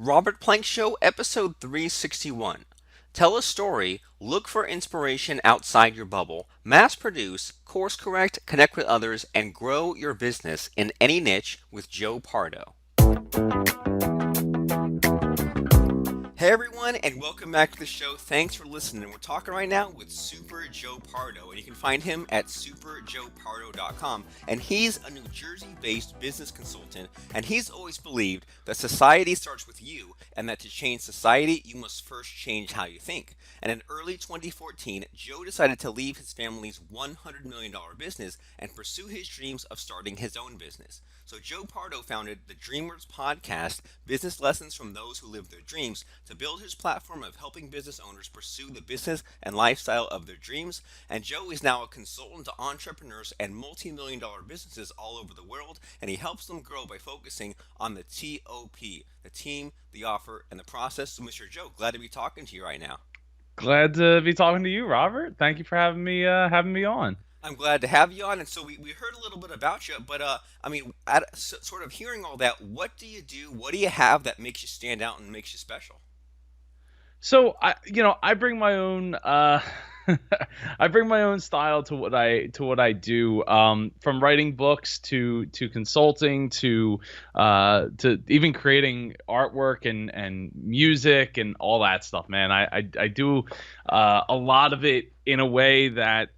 Robert Plank Show, episode 361. Tell a story, look for inspiration outside your bubble, mass produce, course correct, connect with others, and grow your business in any niche with Joe Pardo. Hey everyone, and welcome back to the show. Thanks for listening. We're talking right now with Super Joe Pardo, and you can find him at superjoepardo.com. And he's a New Jersey-based business consultant, and he's always believed that society starts with you, and that to change society, you must first change how you think. And in early 2014, Joe decided to leave his family's $100 million business and pursue his dreams of starting his own business. So Joe Pardo founded the Dreamers podcast, business lessons from those who live their dreams, to build his platform of helping business owners pursue the business and lifestyle of their dreams. And Joe is now a consultant to entrepreneurs and multi-million dollar businesses all over the world, and he helps them grow by focusing on the T.O.P, the team, the offer, and the process. So Mr. Joe, glad to be talking to you right now. Glad to be talking to you, Robert. Thank you for having me on. I'm glad to have you on. And so we heard a little bit about you, but sort of hearing all that, what do you do? What do you have that makes you stand out and makes you special? I bring my own I bring my own style to what I do. From writing books to consulting to even creating artwork and music and all that stuff. Man, I do a lot of it in a way that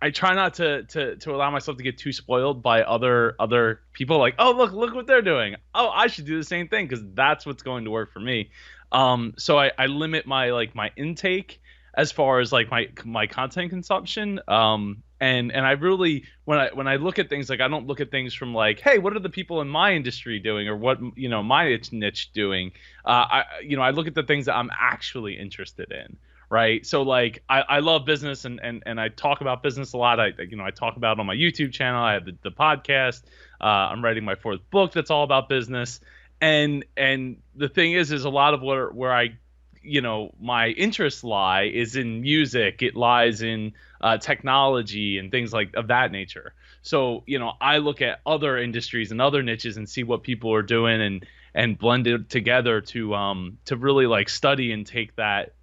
I try not to allow myself to get too spoiled by other people. Like, oh, look what they're doing. Oh, I should do the same thing because that's what's going to work for me. So I limit my intake as far as like my content consumption. And I really, when I look at things, like, I don't look at things from like, hey, what are the people in my industry doing, or what, my niche doing. I look at the things that I'm actually interested in. Right. So like I love business, and I talk about business a lot. I talk about it on my YouTube channel. I have the podcast. I'm writing my fourth book that's all about business. And the thing is a lot of where I, my interests lie is in music. It lies in technology and things like of that nature. So, I look at other industries and other niches and see what people are doing, and blend it together to really like study and take that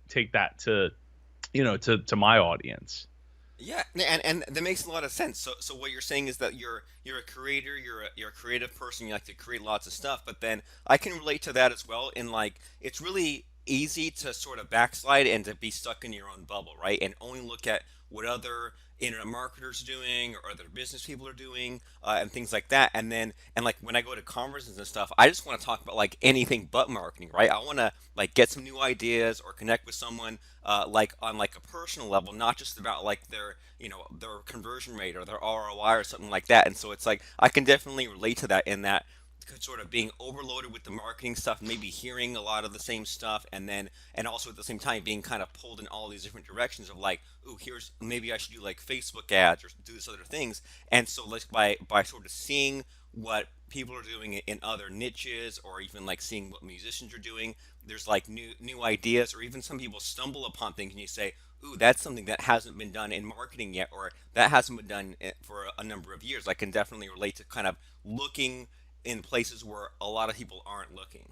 to to my audience. Yeah, and that makes a lot of sense. So what you're saying is that you're a creator, you're a creative person, you like to create lots of stuff, but then I can relate to that as well, in like it's really easy to sort of backslide and to be stuck in your own bubble, right? And only look at what other internet marketers are doing or other business people are doing, and things like that. And like when I go to conferences and stuff, I just want to talk about like anything but marketing, right? I want to like get some new ideas or connect with someone, like on like a personal level, not just about like their conversion rate or their ROI or something like that. And so it's like I can definitely relate to that, in that sort of being overloaded with the marketing stuff, maybe hearing a lot of the same stuff, and also at the same time being kind of pulled in all these different directions of like, ooh, here's maybe I should do like Facebook ads or do this other things. And so like by sort of seeing what people are doing in other niches, or even like seeing what musicians are doing, there's like new ideas, or even some people stumble upon things and you say, ooh, that's something that hasn't been done in marketing yet, or that hasn't been done for a number of years. I can definitely relate to kind of looking in places where a lot of people aren't looking.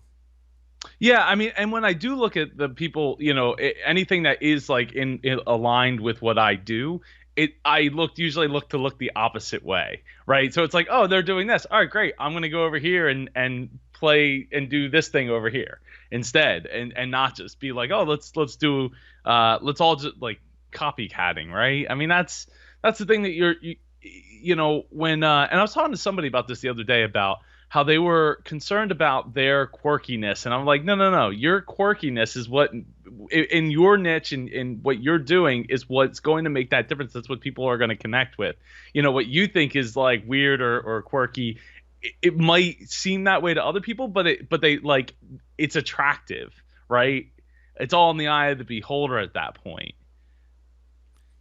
Yeah, I mean, and when I do look at the people, anything that is like in aligned with what I do, I usually look the opposite way, right? So it's like, oh, they're doing this. All right, great. I'm gonna go over here and play and do this thing over here instead, and not just be like, oh, let's all just like copycatting, right? I mean, that's the thing that when and I was talking to somebody about this the other day about how they were concerned about their quirkiness, and I'm like, no, no, no, your quirkiness is what in your niche and in what you're doing is what's going to make that difference. That's what people are going to connect with. What you think is like weird or quirky, it might seem that way to other people, but they like, it's attractive, right? It's all in the eye of the beholder at that point.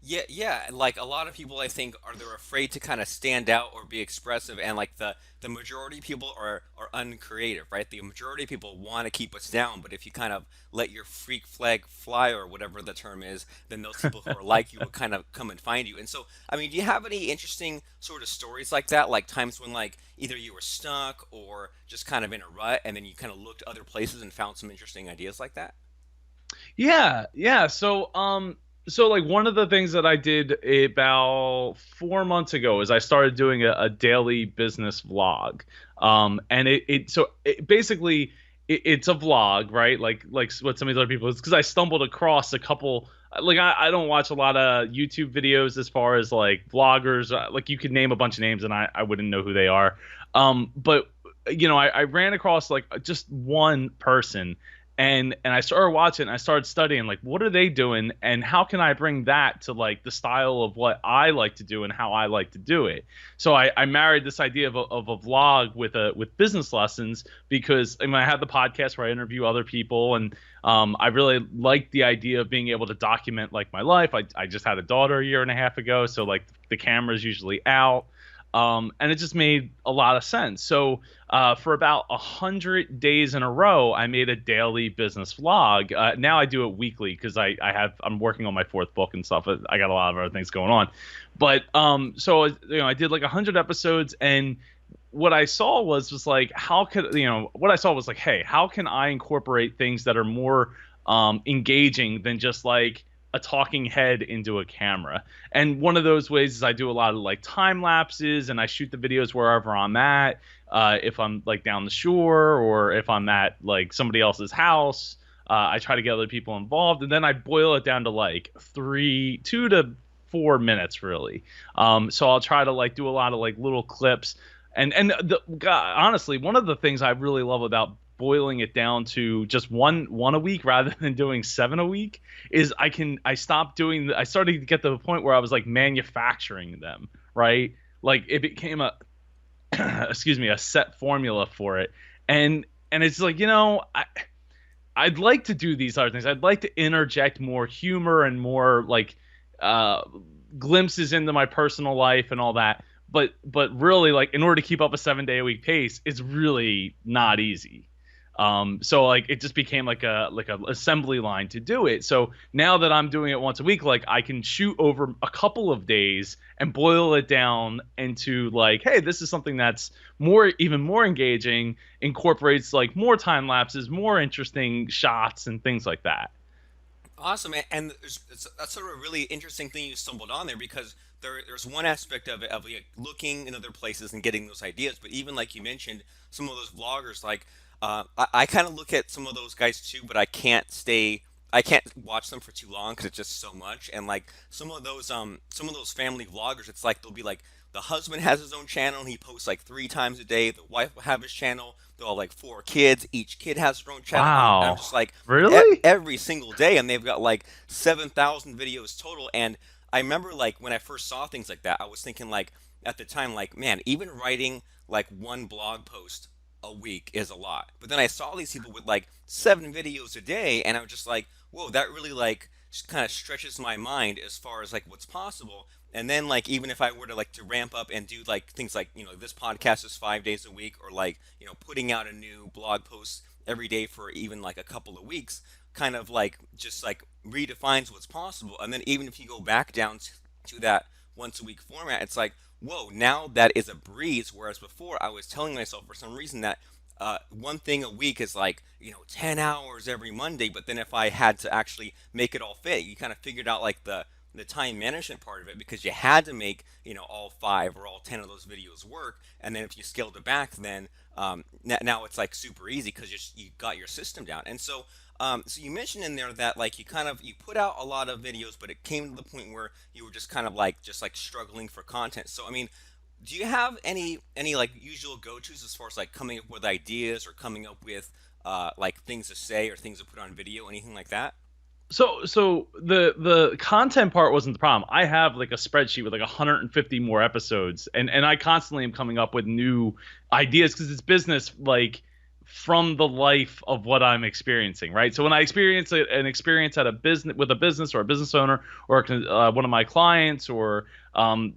Yeah, yeah. Like a lot of people, I think, they're afraid to kind of stand out or be expressive, and like the majority of people are uncreative, right? The majority of people want to keep us down, but if you kind of let your freak flag fly or whatever the term is, then those people who are like you will kind of come and find you. And so, I mean, do you have any interesting sort of stories like that? Like times when like either you were stuck or just kind of in a rut, and then you kind of looked other places and found some interesting ideas like that? Yeah, yeah. So like one of the things that I did about 4 months ago is I started doing a daily business vlog. And basically it's a vlog, right? Like what some of these other people, it's because I stumbled across a couple. Like I don't watch a lot of YouTube videos as far as like vloggers. Like you could name a bunch of names and I wouldn't know who they are. But I ran across like just one person and I started watching and I started studying like what are they doing and how can I bring that to like the style of what I like to do and how I like to do it. So I married this idea of a vlog with business lessons because I mean I had the podcast where I interview other people and I really like the idea of being able to document like my life. I just had a daughter a year and a half ago, so like the camera's usually out. And it just made a lot of sense. So for about 100 days in a row, I made a daily business vlog. Now I do it weekly because I'm working on my fourth book and stuff. I got a lot of other things going on, but so I did like 100 episodes, and what I saw was like how could what I saw was like, hey, how can I incorporate things that are more engaging than just like a talking head into a camera. And one of those ways is I do a lot of like time lapses and I shoot the videos wherever I'm at. If I'm like down the shore or if I'm at like somebody else's house, I try to get other people involved and then I boil it down to like 2 to 4 minutes really. So I'll try to like do a lot of like little clips. God, honestly, one of the things I really love about boiling it down to just one a week rather than doing seven a week is I stopped doing I started to get to the point where I was like manufacturing them, right? Like it became a excuse me, a set formula for it. And it's like, I'd like to do these other things. I'd like to interject more humor and more like uh glimpses into my personal life and all that. But really like in order to keep up a 7 day a week pace, it's really not easy. So like it just became like a assembly line to do it. So now that I'm doing it once a week, like I can shoot over a couple of days and boil it down into like, hey, this is something that's even more engaging, incorporates like more time lapses, more interesting shots and things like that. Awesome, and that's sort of a really interesting thing you stumbled on there because there's one aspect of it of like, looking in other places and getting those ideas, but even like you mentioned, some of those vloggers, like I kind of look at some of those guys too, but I can't watch them for too long because it's just so much, and like some of those family vloggers, it's like they'll be like the husband has his own channel and he posts like 3 times a day. The wife will have his channel. They'll have like 4 kids. Each kid has their own channel, and I'm Wow. just like Really? every single day, and they've got like 7,000 videos total. And I remember like when I first saw things like that, I was thinking like at the time, like, man, even writing like one blog post a week is a lot. But then I saw these people with like 7 videos a day, and I was just like, whoa, that really like kind of stretches my mind as far as like what's possible. And then like even if I were to like to ramp up and do like things like this podcast is 5 days a week, or like putting out a new blog post every day for even like a couple of weeks, kind of like just like redefines what's possible. And then even if you go back down to that once a week format, it's like, whoa, now that is a breeze. Whereas before, I was telling myself for some reason that one thing a week is like 10 hours every Monday. But then if I had to actually make it all fit, you kind of figured out like the time management part of it, because you had to make all 5 or all 10 of those videos work. And then if you scaled it back, then now it's like super easy because you got your system down. And so so you mentioned in there that like you put out a lot of videos, but it came to the point where you were just kind of like struggling for content. So I mean, do you have any like usual go-tos as far as like coming up with ideas or coming up with like things to say or things to put on video, anything like that? So the content part wasn't the problem. I have like a spreadsheet with like 150 more episodes, and I constantly am coming up with new ideas because it's business like from the life of what I'm experiencing, right? So when I experience an experience at a business with a business or a business owner or one of my clients, or um,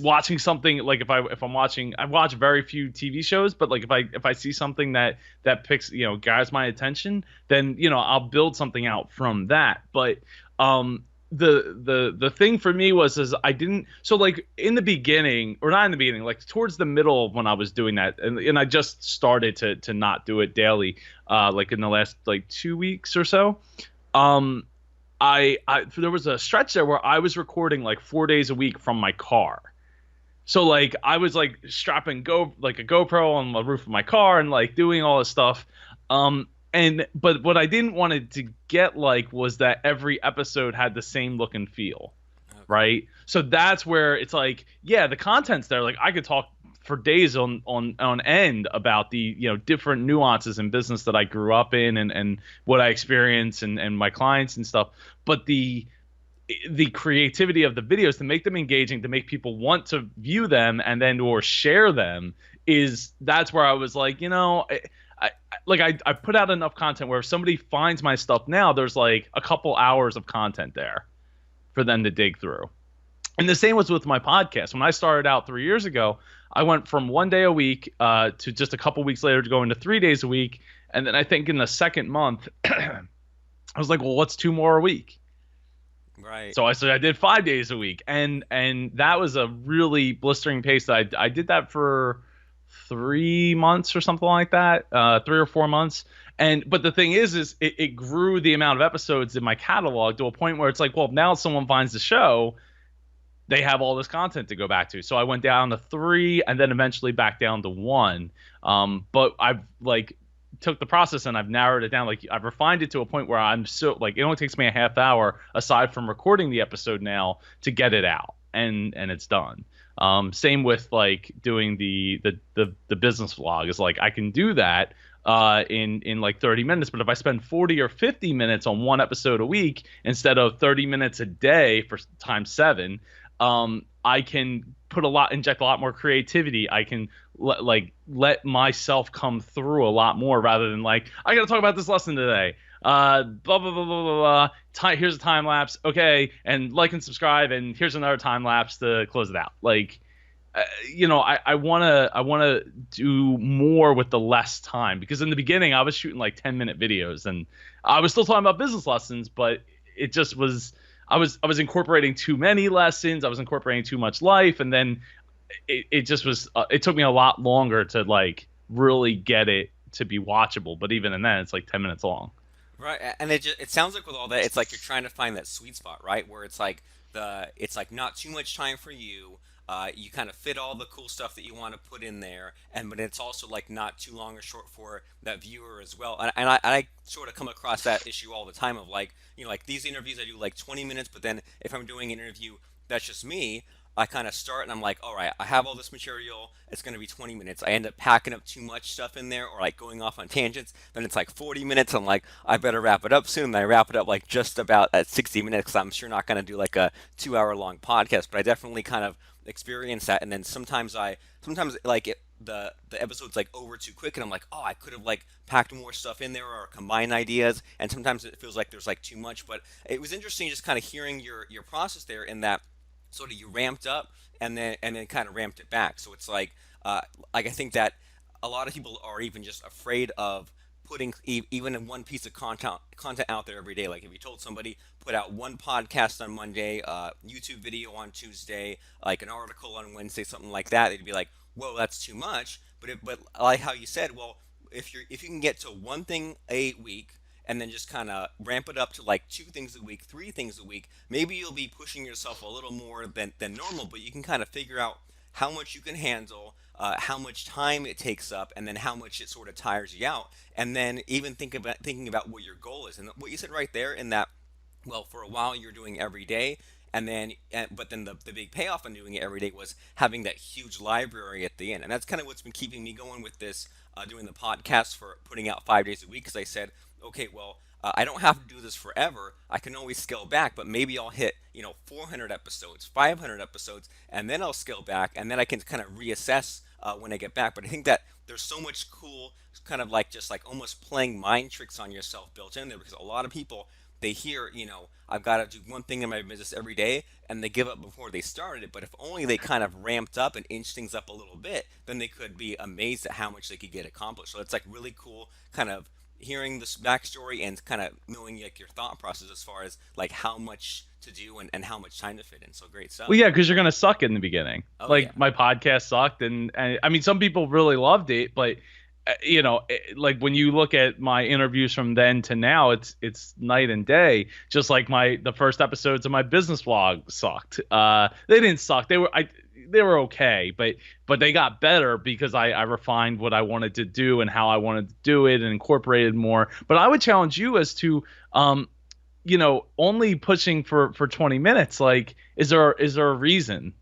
watching something, like if I'm watching, I watch very few TV shows, but like if I see something that picks, guides my attention, then I'll build something out from that. But um, the thing for me was, is I didn't, so like in the beginning, or not in the beginning, like towards the middle of when I was doing that, and I just started to not do it daily, like in the last like 2 weeks or so. um I there was a stretch there where I was recording like 4 days a week from my car. So like I was like strapping go like a GoPro on the roof of my car and like doing all this stuff. And but what I didn't want it to get like was that every episode had the same look and feel, Okay. right? So that's where it's like, yeah, the content's there. Like I could talk for days on end about the different nuances in business that I grew up in, and what I experience, and my clients and stuff. But the creativity of the videos, to make them engaging, to make people want to view them and then or share them, is that's where I was like, I put out enough content where if somebody finds my stuff now, there's like a couple hours of content there for them to dig through. And the same was with my podcast. When I started out 3 years ago, I went from 1 day a week to just a couple weeks later to going to 3 days a week. And then I think in the second month, I was like, well, what's two more a week? Right. So I said I did 5 days a week, and that was a really blistering pace. I did that for 3 months or something like that, 3 or 4 months. And but the thing is it grew the amount of episodes in my catalog to a point where it's like, well, now someone finds the show, they have all this content to go back to. So I went down to three, and then eventually back down to one. But I've like took the process and I've narrowed it down. Like I've refined it to a point where I'm so like it only takes me a half hour aside from recording the episode now to get it out, and it's done. Same with like doing the business vlog. Is like I can do that in like 30 minutes, but if I spend 40 or 50 minutes on one episode a week instead of 30 minutes a day for times seven, I can inject a lot more creativity. I can let myself come through a lot more, rather than like, I got to talk about this lesson today. Blah blah blah blah blah. Here's a time lapse. Okay, and like and subscribe, and here's another time lapse to close it out. Like, I wanna do more with the less time, because in the beginning I was shooting like 10-minute videos, and I was still talking about business lessons, but it just was, I was incorporating too many lessons. I was incorporating too much life, and then it just was. It took me a lot longer to like really get it to be watchable. But even in that, it's like 10 minutes long. Right, and it sounds like with all that, it's like you're trying to find that sweet spot, right? Where it's like not too much time for you. You kind of fit all the cool stuff that you want to put in there, and but it's also like not too long or short for that viewer as well. And I sort of come across that issue all the time of like, like these interviews I do like 20 minutes, but then if I'm doing an interview that's just me, I kind of start and I'm like, all right, I have all this material. It's going to be 20 minutes. I end up packing up too much stuff in there or like going off on tangents. Then it's like 40 minutes. I'm like, I better wrap it up soon. And I wrap it up like just about at 60 minutes because I'm sure not going to do like a 2 hour long podcast. But I definitely kind of experience that. And then sometimes like the episode's like over too quick and I'm like, oh, I could have like packed more stuff in there or combined ideas. And sometimes it feels like there's like too much. But it was interesting just kind of hearing your process there in that sort of you ramped up and then kind of ramped it back. So it's like I think that a lot of people are even just afraid of putting even in one piece of content out there every day. Like if you told somebody put out one podcast on Monday, YouTube video on Tuesday, like an article on Wednesday, something like that, they'd be like, "Whoa, that's too much." But like how you said, well, if you can get to one thing a week and then just kind of ramp it up to like two things a week, three things a week, maybe you'll be pushing yourself a little more than normal, but you can kind of figure out how much you can handle, how much time it takes up, and then how much it sort of tires you out. And then even thinking about what your goal is. And what you said right there in that, well, for a while you're doing every day, but then the big payoff on doing it every day was having that huge library at the end, and that's kind of what's been keeping me going with this, doing the podcast for putting out 5 days a week. Because I said, okay, well, I don't have to do this forever. I can always scale back, but maybe I'll hit 400 episodes, 500 episodes, and then I'll scale back, and then I can kind of reassess when I get back. But I think that there's so much cool kind of like just like almost playing mind tricks on yourself built in there, because a lot of people, they hear, I've got to do one thing in my business every day, and they give up before they started it. But if only they kind of ramped up and inched things up a little bit, then they could be amazed at how much they could get accomplished. So it's like really cool kind of hearing this backstory and kind of knowing like your thought process as far as like how much to do and how much time to fit in. So great Well, stuff. yeah, because you're gonna suck in the beginning. Oh yeah. Like my podcast sucked, and I mean, some people really loved it, but like when you look at my interviews from then to now, it's night and day. Just like the first episodes of my business vlog sucked. They didn't suck. They were okay, but they got better because I refined what I wanted to do and how I wanted to do it and incorporated more. But I would challenge you as to only pushing for 20 minutes. Like, is there a reason?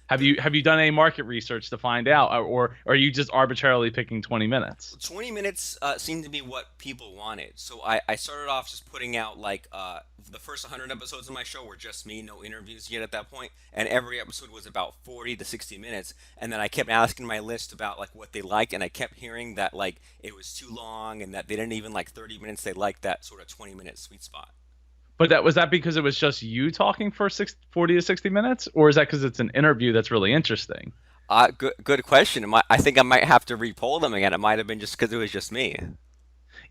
Have you done any market research to find out, or are you just arbitrarily picking 20 minutes? 20 minutes seemed to be what people wanted. So I started off just putting out like the first 100 episodes of my show were just me, no interviews yet at that point, and every episode was about 40 to 60 minutes. And then I kept asking my list about like what they liked, and I kept hearing that like it was too long and that they didn't even like 30 minutes. They liked that sort of 20-minute sweet spot. But that because it was just you talking for 40 to 60 minutes, or is that because it's an interview that's really interesting? Good question. I think I might have to repoll them again. It might have been just because it was just me.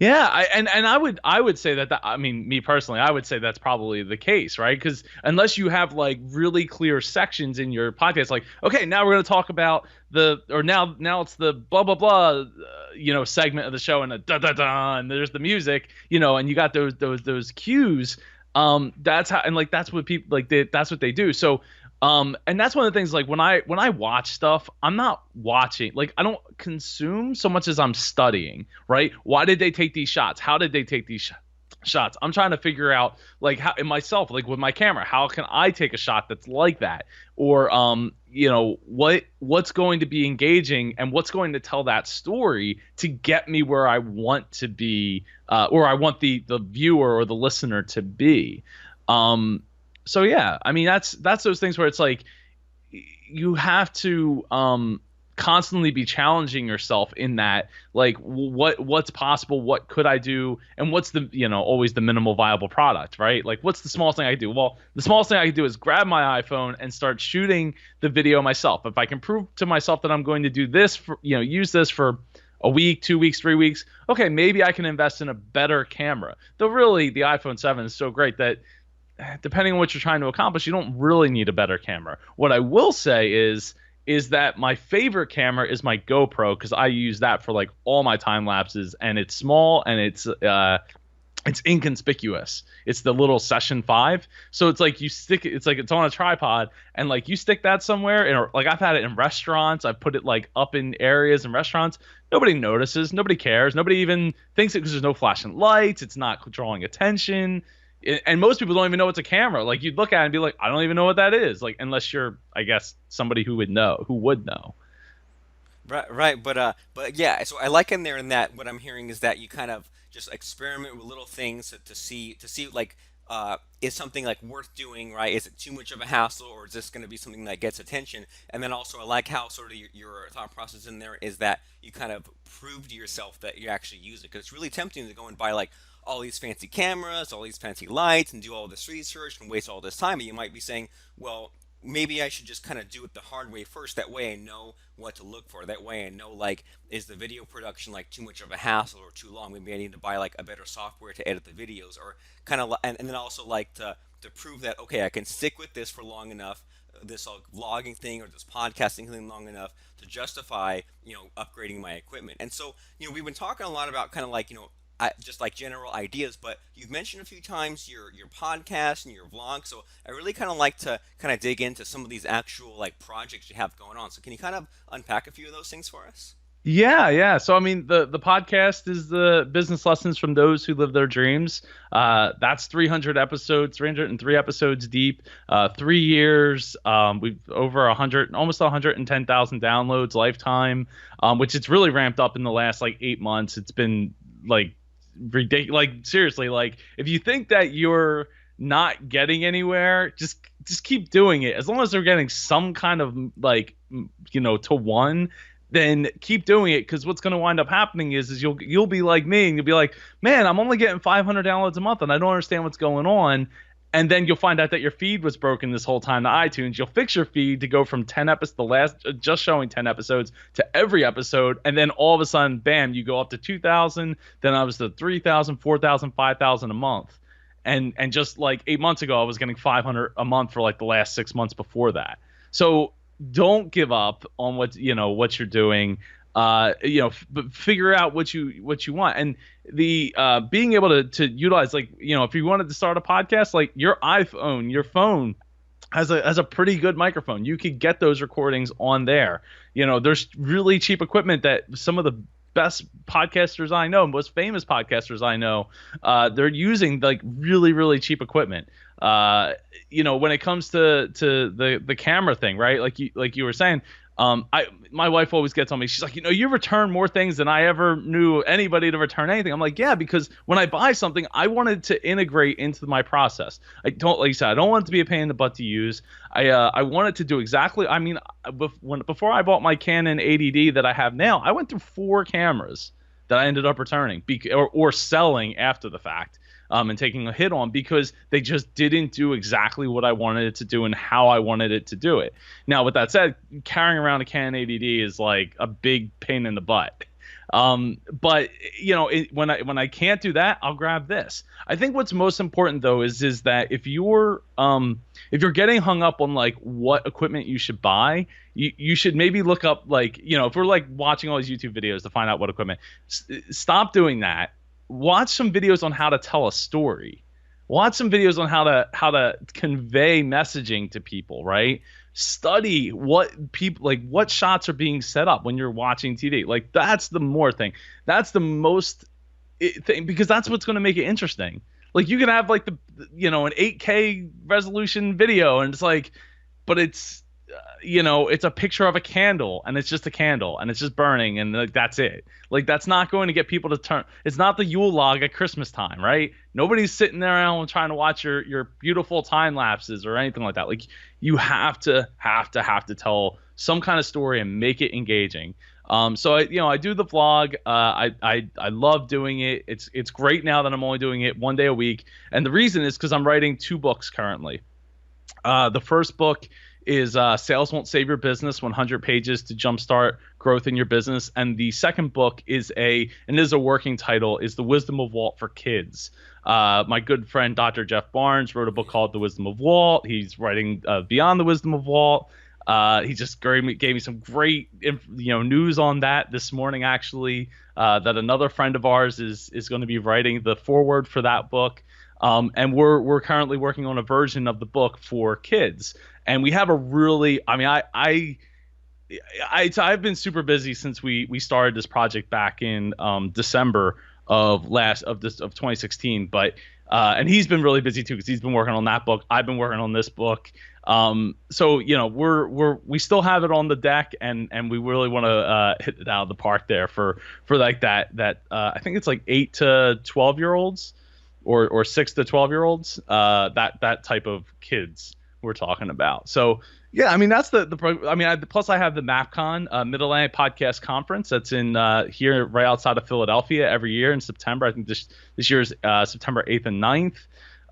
Yeah, and I would say that I mean, me personally, I would say that's probably the case, right? Because unless you have like really clear sections in your podcast, like, okay, now we're going to talk about now it's the blah blah blah, segment of the show, and a da da da, and there's the music, and you got those cues. That's how, and like that's what people like. That's what they do. So and that's one of the things, like when I watch stuff, I'm not watching, like I don't consume so much as I'm studying, right? Why did they take these shots? How did they take these shots? I'm trying to figure out, like, how in myself, like with my camera, how can I take a shot that's like that? Or what's going to be engaging and what's going to tell that story to get me where I want to be, or I want the viewer or the listener to be. So yeah, I mean, that's those things where it's like you have to constantly be challenging yourself in that, like, what's possible, what could I do, and what's the, always the minimal viable product, right? Like, what's the smallest thing I can do? Well, the smallest thing I can do is grab my iPhone and start shooting the video myself. If I can prove to myself that I'm going to do this for, use this for a week, 2 weeks, 3 weeks, okay, maybe I can invest in a better camera. Though really, the iPhone 7 is so great that depending on what you're trying to accomplish, you don't really need a better camera. What I will say is that my favorite camera is my GoPro, because I use that for like all my time lapses, and it's small and it's inconspicuous. It's the little Session 5. So it's like it's on a tripod, and like you stick that somewhere, and like I've had it in restaurants. I've put it like up in areas in restaurants. Nobody notices, nobody cares, nobody even thinks it, because there's no flashing lights, it's not drawing attention. And most people don't even know it's a camera. Like, you'd look at it and be like, I don't even know what that is. Like, unless you're, I guess, somebody who would know. Right, right, but yeah. So I like in there in that what I'm hearing is that you kind of just experiment with little things to see like is something like worth doing, right? Is it too much of a hassle, or is this going to be something that gets attention? And then also I like how sort of your thought process in there is that you kind of prove to yourself that you actually use it, because it's really tempting to go and buy like all these fancy cameras, all these fancy lights, and do all this research and waste all this time. And you might be saying, well, maybe I should just kind of do it the hard way first. That way I know what to look for. That way I know, like, is the video production like too much of a hassle or too long? Maybe I need to buy like a better software to edit the videos, or kind of, and then also like to prove that okay, I can stick with this for long enough, this vlogging thing or this podcasting thing long enough to justify upgrading my equipment. And so we've been talking a lot about kind of like just like general ideas, but you've mentioned a few times your podcast and your vlog. So I really kind of like to kind of dig into some of these actual like projects you have going on. So can you kind of unpack a few of those things for us? Yeah, yeah. So I mean, the podcast is the business lessons from those who live their dreams. That's 300 episodes, 303 episodes deep. 3 years. We've over 100, almost 110,000 downloads lifetime. Which it's really ramped up in the last like 8 months. It's been like ridiculous. Like, seriously, like if you think that you're not getting anywhere, just keep doing it. As long as they're getting some kind of like to one, then keep doing it, because what's going to wind up happening is you'll be like me, and you'll be like, man, I'm only getting 500 downloads a month and I don't understand what's going on. And then you'll find out that your feed was broken this whole time to iTunes. You'll fix your feed to go from 10 episodes, the last just showing 10 episodes, to every episode, and then all of a sudden, bam, you go up to 2,000. Then I was to 3,000, 4,000, 5,000 a month. And just like 8 months ago, I was getting 500 a month for like the last 6 months before that. So don't give up on what you're doing. But figure out what you want. And the being able to utilize, like, if you wanted to start a podcast, like your iPhone, your phone has a pretty good microphone. You could get those recordings on there. There's really cheap equipment that some of the best podcasters I know, most famous podcasters I know, they're using like really, really cheap equipment. When it comes to the camera thing, right? Like you were saying, my wife always gets on me. She's like, you return more things than I ever knew anybody to return anything. I'm like, yeah, because when I buy something, I wanted to integrate into my process. Like you said, I don't want it to be a pain in the butt to use. I want it to do exactly. I mean, before I bought my Canon 80D that I have now, I went through 4 cameras that I ended up returning or selling after the fact. And taking a hit on, because they just didn't do exactly what I wanted it to do and how I wanted it to do it. Now, with that said, carrying around a Canon 80D is like a big pain in the butt. But when I can't do that, I'll grab this. I think what's most important though is that if you're getting hung up on like what equipment you should buy, you should maybe look up, like, if we're like watching all these YouTube videos to find out what equipment, stop doing that. Watch some videos on how to tell a story. Watch some videos on how to convey messaging to people, right? Study what shots are being set up when you're watching TV. Like, that's the more thing. That's the most thing, because that's what's going to make it interesting. Like, you can have like an 8K resolution video, and it's like, but it's a picture of a candle, and it's just a candle, and it's just burning, and like that's it. Like, that's not going to get people to turn. It's not the Yule log at Christmas time, right? Nobody's sitting there around trying to watch your beautiful time lapses or anything like that. Like, you have to tell some kind of story and make it engaging. So I do the vlog. I love doing it. It's great now that I'm only doing it one day a week, and the reason is because I'm writing 2 books currently. The first book is Sales Won't Save Your Business, 100 Pages to Jumpstart Growth in Your Business. And the second book is a working title, is The Wisdom of Walt for Kids. My good friend, Dr. Jeff Barnes, wrote a book called The Wisdom of Walt. He's writing Beyond the Wisdom of Walt. He just gave me some great news on that this morning, actually, that another friend of ours is going to be writing the foreword for that book. And we're currently working on a version of the book for kids. And we have a really, I mean, I've been super busy since we started this project back in December of 2016. But and he's been really busy too, because he's been working on that book. I've been working on this book. So we still have it on the deck, and we really want to hit it out of the park there for like that I think it's like 8 to 12-year-olds. Or 6 to 12-year-olds, that type of kids we're talking about. So yeah, I mean, that's plus I have the MapCon, Mid-Atlantic Podcast Conference, that's in here right outside of Philadelphia every year in September. I think this year is September 8th and 9th.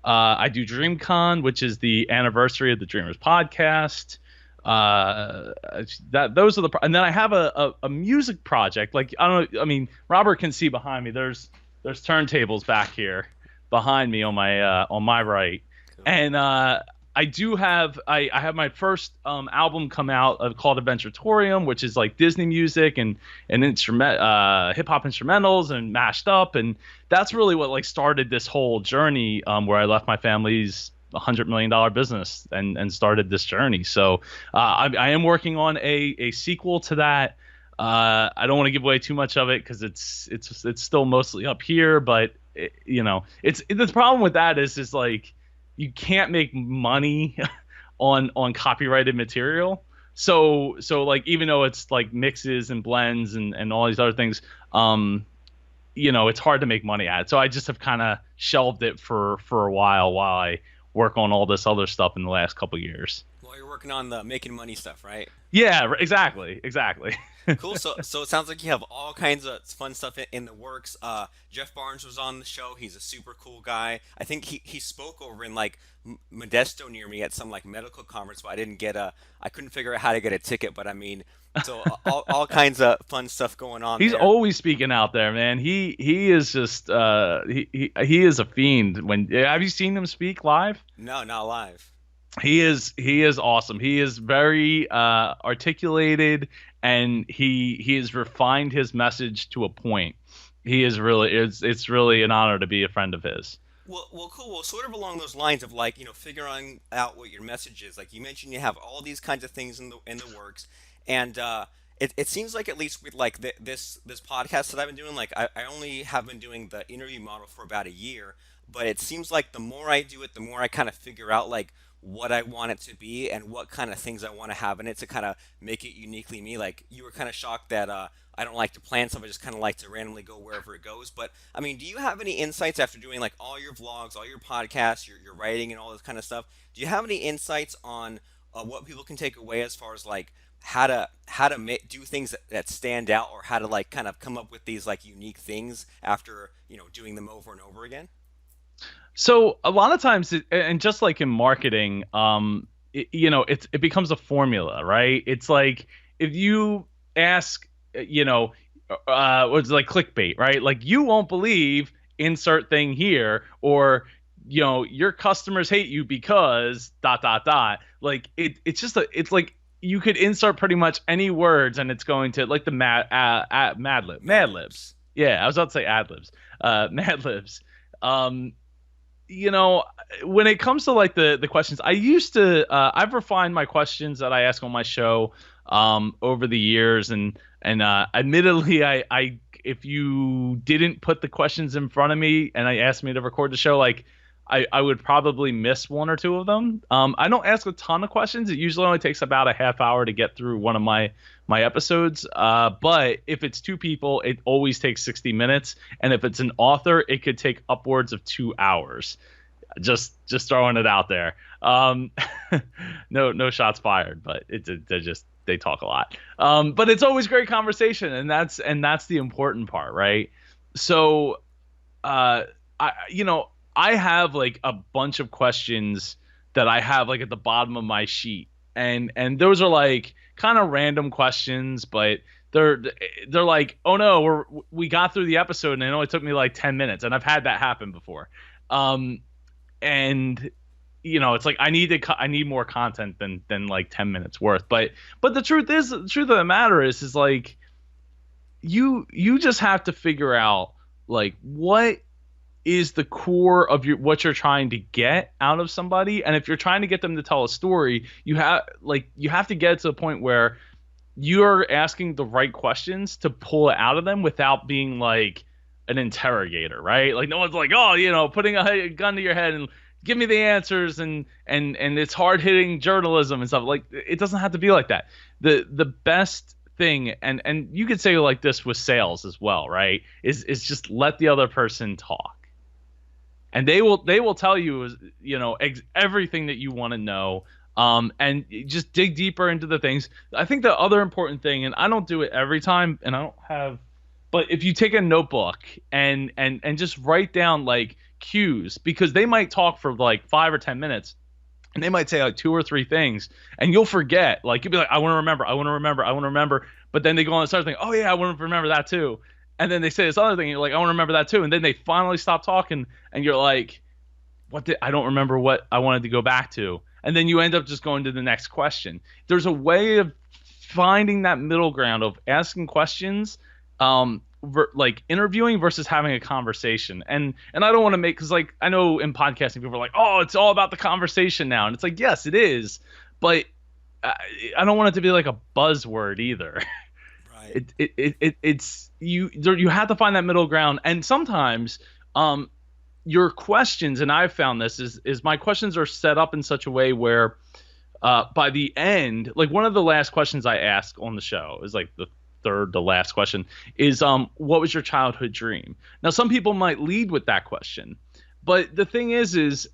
I do DreamCon, which is the anniversary of the Dreamers podcast. Those are and then I have a music project. Like, I don't know, I mean, Robert can see behind me. There's turntables back here behind me on my right. Cool. And I have my first album come out called Adventuratorium, which is like Disney music and hip hop instrumentals and mashed up, and that's really what like started this whole journey, where I left my family's $100 million business and started this journey. So I am working on a sequel to that. I don't want to give away too much of it, because it's still mostly up here, but it's the problem with that is like, you can't make money on copyrighted material. So like, even though it's like mixes and blends and all these other things, it's hard to make money at it. So I just have kind of shelved it for a while I work on all this other stuff in the last couple of years. While you're working on the making money stuff, right? Yeah, exactly, exactly. Cool. So it sounds like you have all kinds of fun stuff in the works. Jeff Barnes was on the show. He's a super cool guy. I think he spoke over in like Modesto near me at some like medical conference, but I couldn't figure out how to get a ticket. But I mean, so all kinds of fun stuff going on He's there. always speaking out there, man. He is just he is a fiend. When have you seen him speak live? No, not live. He is awesome. He is very articulated, and he has refined his message to a point. He is really it's really an honor to be a friend of his. Cool. Well, sort of along those lines of like, figuring out what your message is. Like you mentioned, you have all these kinds of things in the works, and it seems like at least with like this podcast that I've been doing, like I only have been doing the interview model for about a year, but it seems like the more I do it, the more I kind of figure out like what I want it to be and what kind of things I want to have in it to kind of make it uniquely me. Like you were kind of shocked that I don't like to plan stuff. I just kind of like to randomly go wherever it goes. But I mean, do you have any insights after doing like all your vlogs, all your podcasts, your writing, and all this kind of stuff? Do you have any insights on what people can take away as far as like do things that stand out, or how to like kind of come up with these like unique things after doing them over and over again? So a lot of times, and just like in marketing, it becomes a formula, right? It's like if you ask, what's like clickbait, right? Like you won't believe insert thing here, or your customers hate you because dot dot dot. Like it's like you could insert pretty much any words, and it's going to like the Mad Mad Libs. Libs. Yeah, I was about to say ad libs, Mad Libs. Um, you know, when it comes to like the questions, I've refined my questions that I ask on my show over the years, and admittedly, I if you didn't put the questions in front of me and I asked me to record the show, like I would probably miss one or two of them. I don't ask a ton of questions. It usually only takes about a half hour to get through one of my episodes. But if it's two people, it always takes 60 minutes. And if it's an author, it could take upwards of 2 hours. Just throwing it out there. No shots fired, but they talk a lot. But it's always great conversation, and that's the important part, right? So uh, I have like a bunch of questions that I have like at the bottom of my sheet, and those are like kind of random questions, but they're they're like, oh no, we got through the episode and it only took me like 10 minutes, and I've had that happen before. Um, and it's like I need more content than like 10 minutes worth, but the truth of the matter is like you just have to figure out like what is the core of what you're trying to get out of somebody. And if you're trying to get them to tell a story, you have to get to the point where you're asking the right questions to pull it out of them without being like an interrogator, right? Like no one's like, oh, putting a gun to your head and give me the answers, and it's hard hitting journalism and stuff. Like it doesn't have to be like that. The best thing, and you could say like this with sales as well, right? Is just let the other person talk, and they will tell you everything that you want to know. And just dig deeper into the things. I think the other important thing, and I don't do it every time, and I don't have, but if you take a notebook and just write down like cues, because they might talk for like 5 or 10 minutes, and they might say like two or three things, and you'll forget. Like you'll be like, I want to remember, I want to remember, I want to remember. But then they go on and start thinking, oh yeah, I want to remember that too. And then they say this other thing, and you're like, I want to remember that too. And then they finally stop talking, and you're like, I don't remember what I wanted to go back to. And then you end up just going to the next question. There's a way of finding that middle ground of asking questions, like interviewing versus having a conversation. And I don't want to make, because like I know in podcasting people are like, oh, it's all about the conversation now, and it's like, yes, it is, but I don't want it to be like a buzzword either. Right. It's you have to find that middle ground, and sometimes your questions, and I've found this is my questions are set up in such a way where by the end, like one of the last questions I ask on the show is like the third to last question is what was your childhood dream? Now some people might lead with that question, but the thing is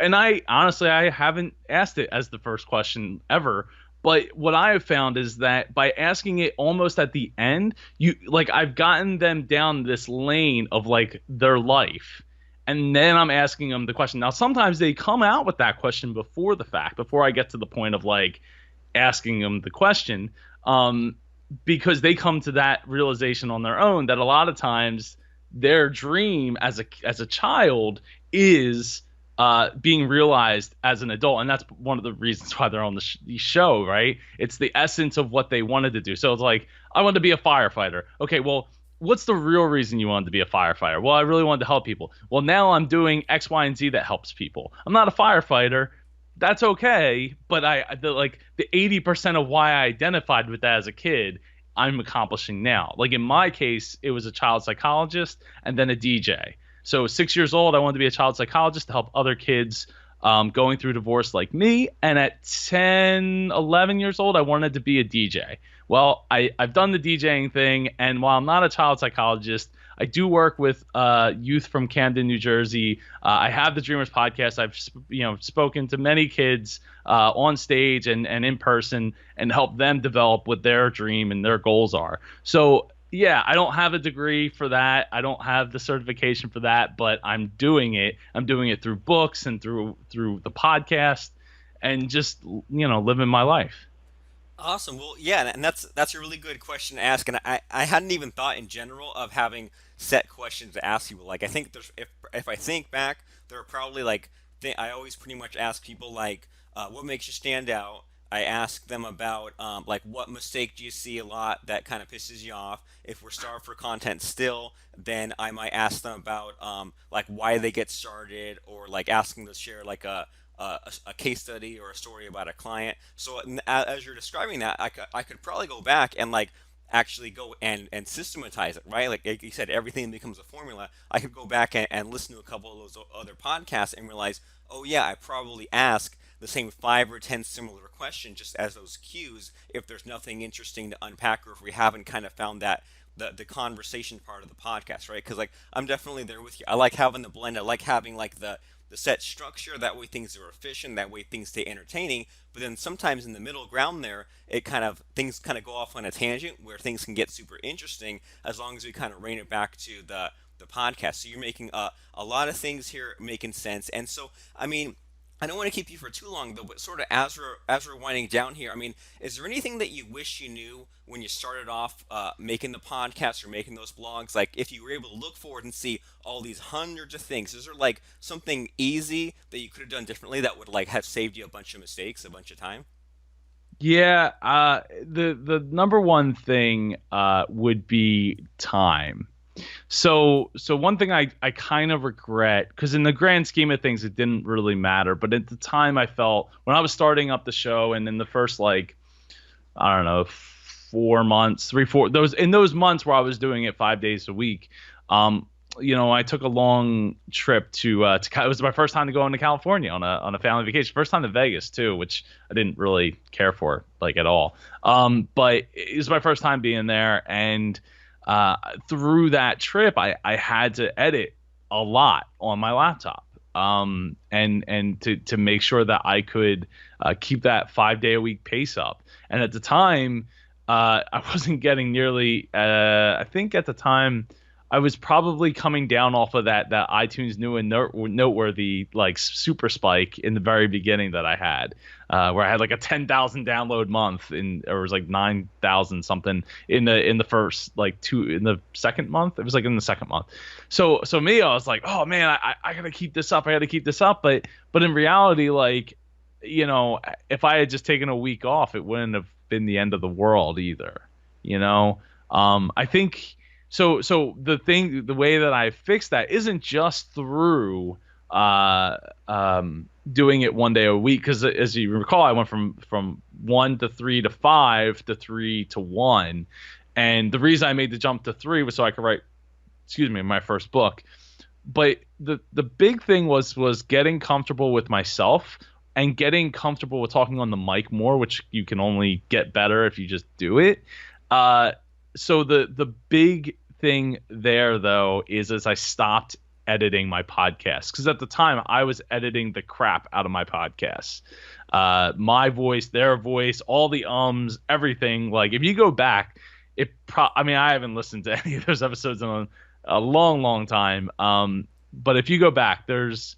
And I honestly, I haven't asked it as the first question ever. But what I have found is that by asking it almost at the end, you like I've gotten them down this lane of like their life. And then I'm asking them the question. Now, sometimes they come out with that question before the fact, before I get to the point of like asking them the question, um, because they come to that realization on their own that a lot of times their dream as a child is being realized as an adult, and that's one of the reasons why they're on the show, right? It's the essence of what they wanted to do. So it's like, I wanted to be a firefighter. Okay, well, what's the real reason you wanted to be a firefighter? Well, I really wanted to help people. Well, now I'm doing X, Y, and Z that helps people. I'm not a firefighter. That's okay, but like the 80% of why I identified with that as a kid, I'm accomplishing now. Like in my case, it was a child psychologist and then a DJ. So 6 years old, I wanted to be a child psychologist to help other kids going through divorce like me. And at 10, 11 years old, I wanted to be a DJ. Well, I've done the DJing thing. And while I'm not a child psychologist, I do work with youth from Camden, New Jersey. I have the Dreamers podcast. I've spoken to many kids on stage and in person and helped them develop what their dream and their goals are. So yeah, I don't have a degree for that. I don't have the certification for that, but I'm doing it. I'm doing it through books and through the podcast and just living my life. Awesome. Well, yeah, and that's a really good question to ask, and I hadn't even thought in general of having set questions to ask people. Like, I think there's if I think back, there are probably like I always pretty much ask people like, what makes you stand out? I ask them about like what mistake do you see a lot that kind of pisses you off. If we're starved for content still, then I might ask them about like why they get started, or like asking them to share like a case study or a story about a client. So as you're describing that, I could probably go back and like actually go and systematize it, right? Like you said, everything becomes a formula. I could go back and listen to a couple of those other podcasts and realize, oh yeah, I probably ask the same 5 or 10 similar questions just as those cues if there's nothing interesting to unpack, or if we haven't kind of found that the conversation part of the podcast, right? Because like I'm definitely there with you. I like having the blend. I like having like the set structure. That way things are efficient. That way things stay entertaining. But then sometimes in the middle ground there, it kind of things kind of go off on a tangent where things can get super interesting as long as we kind of rein it back to the podcast. So you're making a lot of things here making sense. And so I mean, I don't want to keep you for too long though, but sort of as we're winding down here, I mean, is there anything that you wish you knew when you started off making the podcast or making those blogs? Like, if you were able to look forward and see all these hundreds of things, is there like something easy that you could have done differently that would like have saved you a bunch of mistakes, a bunch of time? Yeah, the number one thing would be time. So one thing I kind of regret, because in the grand scheme of things it didn't really matter, but at the time I felt when I was starting up the show and in the first like I don't know 4 months, three four those in those months where I was doing it 5 days a week, um I took a long trip to it was my first time to go into California on a family vacation, first time to Vegas too, which I didn't really care for like at all, but it was my first time being there. And uh, through that trip, I had to edit a lot on my laptop, and to make sure that I could keep that 5 day a week pace up. And at the time, I wasn't getting nearly. I think at the time, I was probably coming down off of that iTunes new and noteworthy like super spike in the very beginning that I had, where I had like a 10,000 download month, and or it was like 9,000 something in the first like two in the second month. It was like in the second month. So me, I was like, oh man, I gotta keep this up. I gotta keep this up. But in reality, like if I had just taken a week off, it wouldn't have been the end of the world either. I think the way that I fixed that isn't just through uh, doing it 1 day a week, because as you recall, I went from 1 to 3 to 5 to 3 to 1, and the reason I made the jump to 3 was so I could write, excuse me, my first book. But the big thing was getting comfortable with myself and getting comfortable with talking on the mic more, which you can only get better if you just do it. So the big thing there though is as I stopped editing my podcast, because at the time I was editing the crap out of my podcasts. My voice, their voice, all the everything. Like if you go back, I mean, I haven't listened to any of those episodes in a long, long time. But if you go back, there's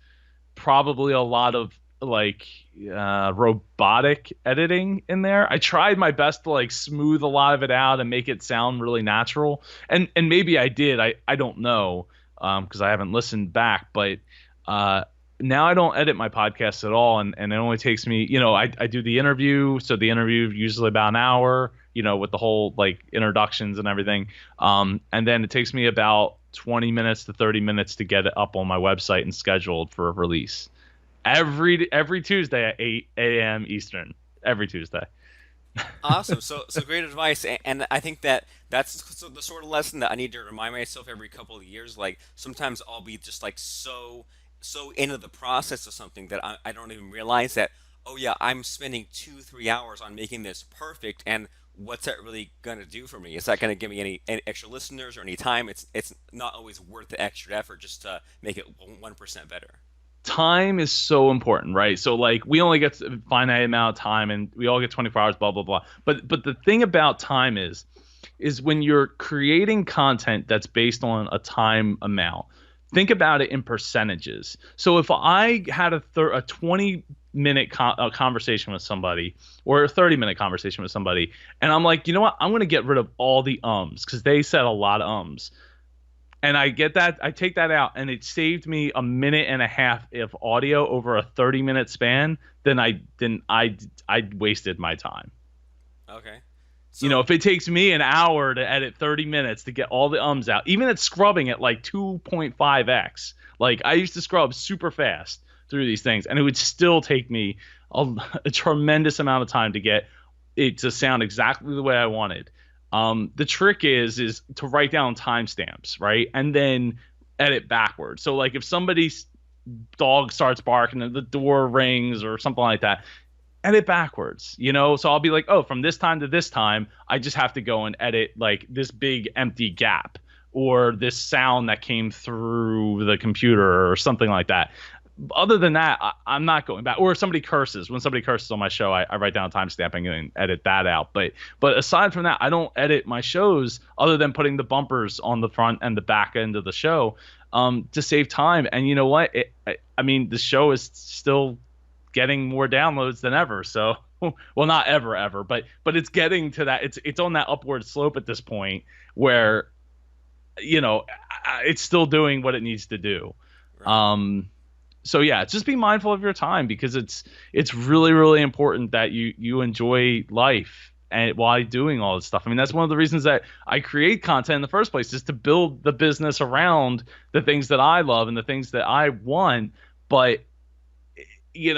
probably a lot of like robotic editing in there. I tried my best to like smooth a lot of it out and make it sound really natural. And maybe I did. I don't know, because I haven't listened back, but uh now I don't edit my podcast at all, and it only takes me, I do the interview, so the interview usually about an hour, with the whole like introductions and everything. And then it takes me about 20 minutes to 30 minutes to get it up on my website and scheduled for a release every Tuesday at 8 a.m. Eastern. Every Tuesday. Awesome. So great advice, and I think that that's the sort of lesson that I need to remind myself every couple of years. Like sometimes I'll be just like so into the process of something that I don't even realize that, oh yeah, I'm spending 2 3 hours on making this perfect, and what's that really gonna do for me? Is that gonna give me any extra listeners or any time? It's not always worth the extra effort just to make it 1% better. Time is so important, right? So like we only get a finite amount of time, and we all get 24 hours, blah blah blah. But the thing about time is when you're creating content that's based on a time amount, think about it in percentages. So if I had a 20-minute conversation with somebody, or a 30-minute conversation with somebody, and I'm like, you know what, I'm going to get rid of all the ums because they said a lot of ums, and I take that out, and it saved me a minute and a half of audio over a 30-minute span. Then I wasted my time. Okay. So If it takes me an hour to edit 30 minutes to get all the ums out, even at scrubbing at like 2.5x, like I used to scrub super fast through these things, and it would still take me a tremendous amount of time to get it to sound exactly the way I wanted. The trick is to write down timestamps, right? And then edit backwards. So like if somebody's dog starts barking and the door rings or something like that, edit backwards. So I'll be like, oh, from this time to this time I just have to go and edit like this big empty gap, or this sound that came through the computer or something like that. Other than that, I'm not going back. Or if somebody curses, when somebody curses on my show, I write down timestamping and edit that out. But aside from that, I don't edit my shows other than putting the bumpers on the front and the back end of the show, to save time. And you know what? I mean, the show is still getting more downloads than ever. So, well, not ever, but it's getting to that. It's on that upward slope at this point where, it's still doing what it needs to do. right. So yeah, just be mindful of your time, because it's really, really important that you enjoy life and while doing all this stuff. I mean, that's one of the reasons that I create content in the first place, is to build the business around the things that I love and the things that I want. But in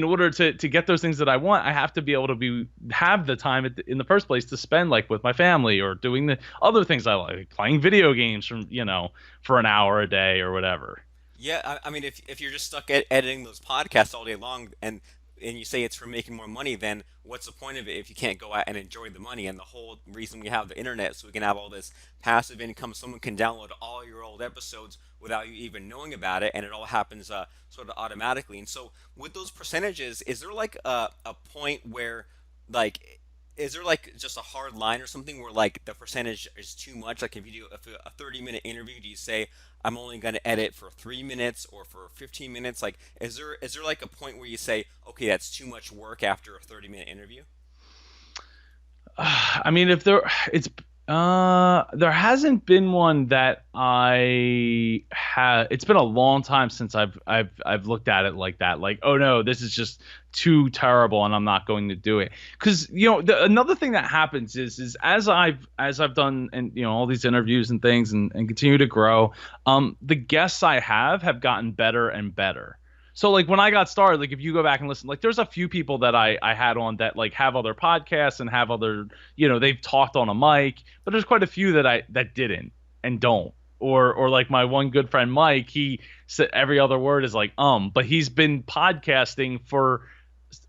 order to get those things that I want, I have to be able to have the time in the first place to spend like with my family, or doing the other things I like playing video games for an hour a day or whatever. Yeah, I mean, if you're just stuck editing those podcasts all day long, and you say it's for making more money, then what's the point of it if you can't go out and enjoy the money? And the whole reason we have the internet, so we can have all this passive income. Someone can download all your old episodes without you even knowing about it, and it all happens sort of automatically. And so, with those percentages, is there like a point where, like, is there like just a hard line or something where like the percentage is too much? Like if you do a 30-minute interview, do you say I'm only going to edit for 3 minutes or for 15 minutes? Like is there like a point where you say, okay, that's too much work after a 30-minute interview? I mean, if there hasn't been one that I have. It's been a long time since I've looked at it like that. Like, oh no, this is just too terrible, and I'm not going to do it. Because another thing that happens is as I've done, and all these interviews and things, and continue to grow, the guests I have gotten better and better. So like when I got started, like if you go back and listen, like there's a few people that I had on that like have other podcasts and have other, they've talked on a mic, but there's quite a few that didn't and don't. Or like my one good friend Mike, he said every other word is like but he's been podcasting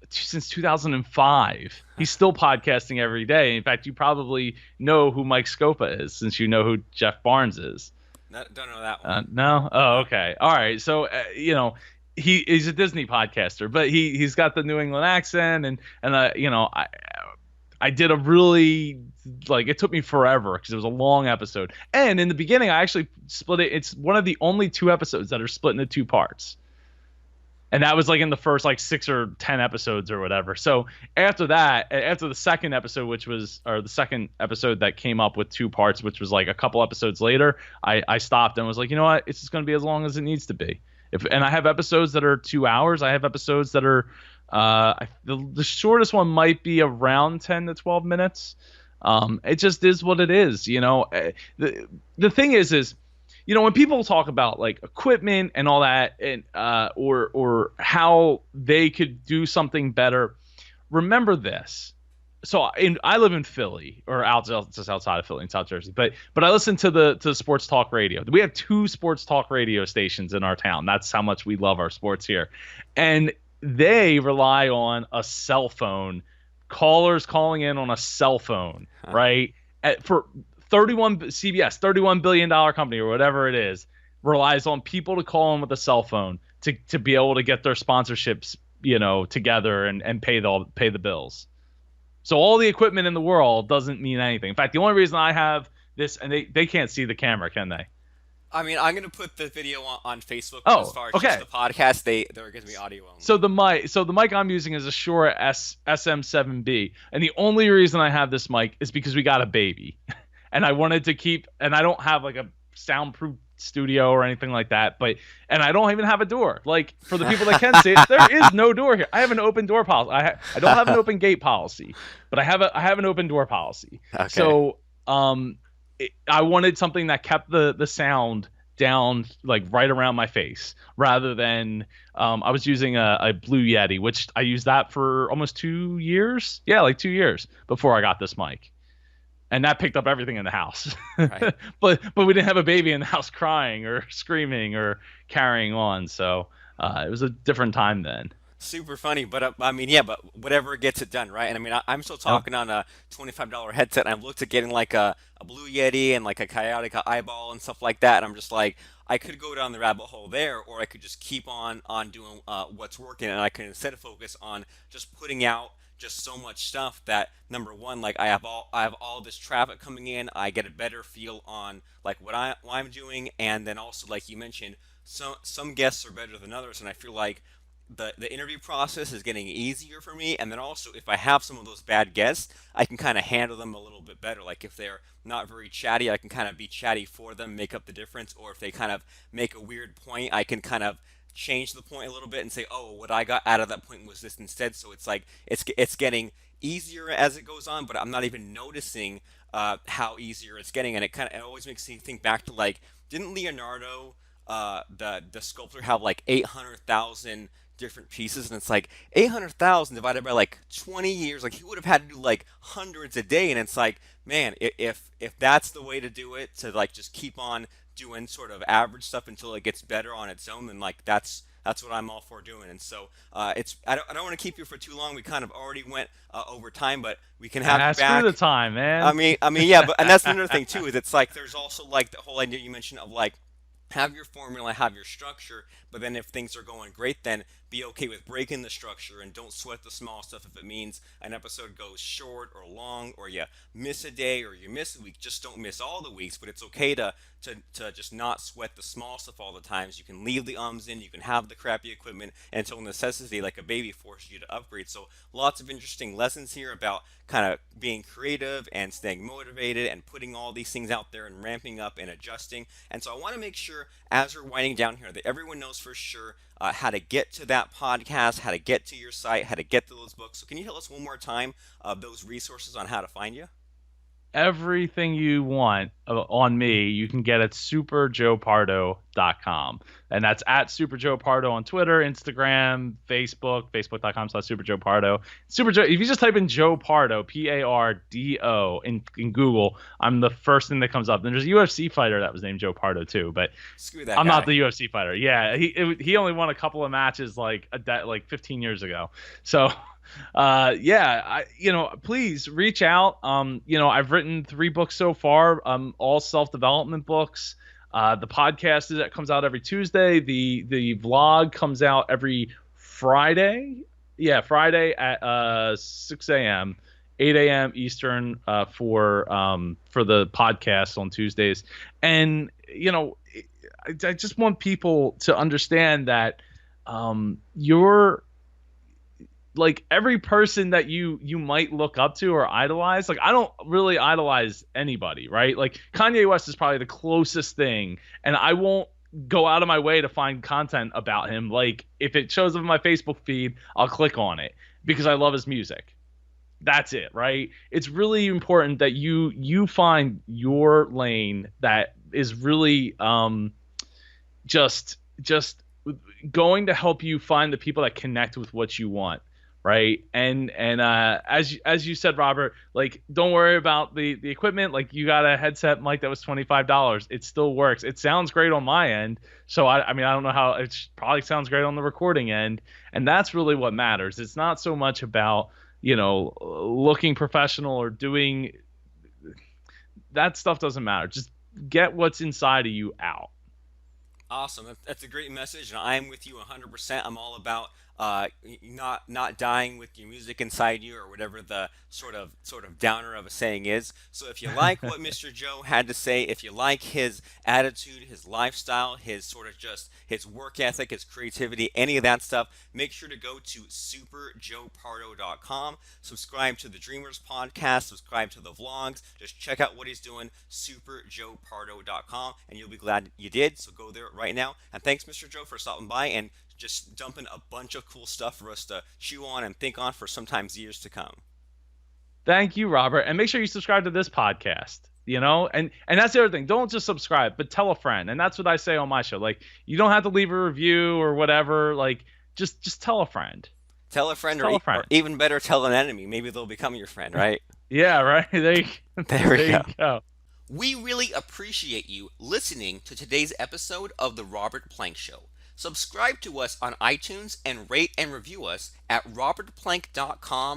since 2005. He's still podcasting every day. In fact, you probably know who Mike Scopa is, since you know who Jeff Barnes is. Don't know that one. No. Oh, No. okay. All right. So he's a Disney podcaster, but he's got the New England accent, and I did a really, like, it took me forever because it was a long episode. And in the beginning, I actually split it. It's one of the only two episodes that are split into two parts. And that was like in the first like 6 or 10 episodes or whatever. So after that, after the second episode, or the second episode that came up with two parts, which was like a couple episodes later, I stopped and was like, you know what? It's just going to be as long as it needs to be. And I have episodes that are 2 hours. I have episodes that are, the shortest one might be around 10 to 12 minutes. It just is what it is. The thing is, when people talk about like equipment and all that, and or how they could do something better, remember this. So I live in Philly, or just outside of Philly in South Jersey, but I listen to sports talk radio. We have two sports talk radio stations in our town. That's how much we love our sports here, and they rely on a cell phone, callers calling in on a cell phone, Huh. right? For 31 CBS, $31 billion company or whatever it is, relies on people to call in with a cell phone to be able to get their sponsorships, together and pay the bills. So all the equipment in the world doesn't mean anything. In fact, the only reason I have this, and they can't see the camera, can they? I mean, I'm gonna put the video on Facebook, but as Oh, far as just okay. the podcast, they're gonna be audio So only. the mic I'm using is a Shure SM7B, and the only reason I have this mic is because we got a baby, and I wanted to keep. And I don't have like a soundproof studio or anything like that, and I don't even have a door. Like, for the people that can see it, there is no door here. I have an open door policy. I don't have an open gate policy, but I have an open door policy. Okay. So I wanted something that kept the sound down, like right around my face, rather than I was using a Blue Yeti, which I used that for almost 2 years. Yeah, like 2 years before I got this mic, and that picked up everything in the house. Right. But we didn't have a baby in the house crying or screaming or carrying on, so it was a different time then. Super funny, but I mean, yeah, but whatever gets it done, right? And I mean, I'm still Yep. talking on a $25 headset, and I've looked at getting like a Blue Yeti and like a Chaotic eyeball and stuff like that. And I'm just like, I could go down the rabbit hole there, or I could just keep on doing what's working, and I can instead focus on just putting out just so much stuff that number one, like I have all this traffic coming in, I get a better feel on like what I'm doing, and then also like you mentioned, some guests are better than others, and I feel like the interview process is getting easier for me, and then also if I have some of those bad guests, I can kind of handle them a little bit better. Like if they're not very chatty, I can kind of be chatty for them, make up the difference. Or if they kind of make a weird point, I can kind of change the point a little bit and say, oh, what I got out of that point was this instead. So it's like it's getting easier as it goes on, but I'm not even noticing how easier it's getting. And it always makes me think back to like, didn't Leonardo, the sculptor, have like 800,000 different pieces? And it's like 800,000 divided by like 20 years, like he would have had to do like hundreds a day. And it's like, man, if that's the way to do it, to like just keep on doing sort of average stuff until it gets better on its own, then like that's what I'm all for doing. And so it's I don't want to keep you for too long. We kind of already went over time, but we can have you Screw the back. time, I man. mean, I mean, yeah, but and that's another thing too. Is it's like there's also like the whole idea you mentioned of like have your formula, have your structure, but then if things are going great, then be okay with breaking the structure and don't sweat the small stuff if it means an episode goes short or long, or you miss a day or you miss a week. Just don't miss all the weeks, but it's okay to just not sweat the small stuff all the times. You can leave the ums in, you can have the crappy equipment until necessity, like a baby, forces you to upgrade. So lots of interesting lessons here about kind of being creative and staying motivated and putting all these things out there and ramping up and adjusting. And so I want to make sure as we're winding down here that everyone knows for sure how to get to that podcast, how to get to your site, how to get to those books. So can you tell us one more time those resources on how to find you? Everything you want on me, you can get at superjoepardo.com. And that's at Super Joe Pardo on Twitter, Instagram, Facebook, facebook.com/, Super Joe Pardo. Super Joe, if you just type in Joe Pardo, Pardo, in Google, I'm the first thing that comes up. And there's a UFC fighter that was named Joe Pardo too, but Screw that I'm not guy. the UFC fighter. Yeah, he only won a couple of matches like 15 years ago. So yeah, please reach out. I've written 3 books so far, all self-development books. The podcast that comes out every Tuesday. The vlog comes out every Friday. Yeah, Friday at 6 a.m., 8 a.m. Eastern, for the podcast on Tuesdays. And I just want people to understand that you're like every person that you might look up to or idolize. Like, I don't really idolize anybody, right? Like, Kanye West is probably the closest thing, and I won't go out of my way to find content about him. Like, if it shows up in my Facebook feed, I'll click on it because I love his music. That's it, right? It's really important that you find your lane that is really just going to help you find the people that connect with what you want, right? And as you said, Robert, like, don't worry about the equipment. Like, you got a headset mic that was $25. It still works. It sounds great on my end. So I mean, I don't know how it probably sounds great on the recording end, and that's really what matters. It's not so much about looking professional or doing that stuff. Doesn't matter. Just get what's inside of you out. Awesome. That's a great message, and I'm with you 100%. I'm all about not dying with your music inside you, or whatever the sort of downer of a saying is. So if you like what Mr. Joe had to say, if you like his attitude, his lifestyle, his sort of just his work ethic, his creativity, any of that stuff, make sure to go to superjoepardo.com. Subscribe to the Dreamers podcast. Subscribe to the vlogs. Just check out what he's doing. Superjoepardo.com, and you'll be glad you did. So go there right now. And thanks, Mr. Joe, for stopping by and just dumping a bunch of cool stuff for us to chew on and think on for sometimes years to come. Thank you, Robert. And make sure you subscribe to this podcast. And that's the other thing. Don't just subscribe, but tell a friend. And that's what I say on my show. Like, you don't have to leave a review or whatever. Like, just tell a friend. Tell a Just friend, tell a or friend. even better, tell an enemy. Maybe they'll become your friend, right? Yeah, right. There we There you go. go. We really appreciate you listening to today's episode of The Robert Plank Show. Subscribe to us on iTunes and rate and review us at robertplank.com